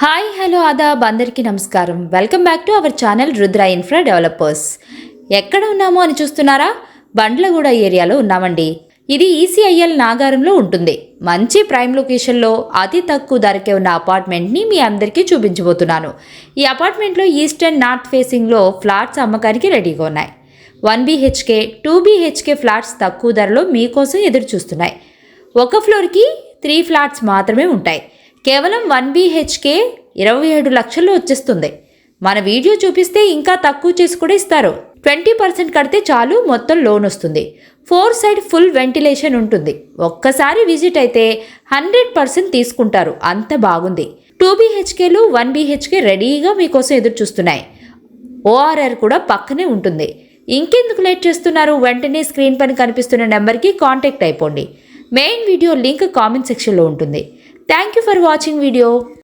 Hi hello Aadab అందరికీ నమస్కారం. Welcome back to our channel Rudra infra developers. ఎక్కడ ఉన్నామో అని చూస్తున్నారా? బండ్లగూడ ఏరియాలో ఉన్నామండి. ఇది ఈసీఐఎల్ నాగారంలో ఉంటుంది. మంచి ప్రైమ్ లొకేషన్లో అతి తక్కువ ధరకే ఉన్న అపార్ట్మెంట్ని మీ అందరికీ చూపించబోతున్నాను. ఈ అపార్ట్మెంట్లో ఈస్ట్ అండ్ నార్త్ ఫేసింగ్లో ఫ్లాట్స్ అమ్మకానికి రెడీగా ఉన్నాయి. 1 BHK 2 BHK ఫ్లాట్స్ తక్కువ ధరలో మీకోసం ఎదురు చూస్తున్నాయి. ఒక ఫ్లోర్కి 3 ఫ్లాట్స్ మాత్రమే ఉంటాయి. కేవలం 1 BHK 27 లక్షల్లో వచ్చేస్తుంది. మన వీడియో చూపిస్తే ఇంకా తక్కువ చేసి కూడా ఇస్తారు. 20% కడితే చాలు, మొత్తం లోన్ వస్తుంది. 4 సైడ్ ఫుల్ వెంటిలేషన్ ఉంటుంది. ఒక్కసారి విజిట్ అయితే 100% తీసుకుంటారు, అంత బాగుంది. 2 BHKలు 1 BHK రెడీగా మీకోసం ఎదురు చూస్తున్నాయి. ORR కూడా పక్కనే ఉంటుంది. ఇంకెందుకు లేట్ చేస్తున్నారు? వెంటనే స్క్రీన్ పైన కనిపిస్తున్న నెంబర్కి కాంటాక్ట్ అయిపోండి. మెయిన్ వీడియో లింక్ కామెంట్ సెక్షన్లో ఉంటుంది. Thank you for watching video.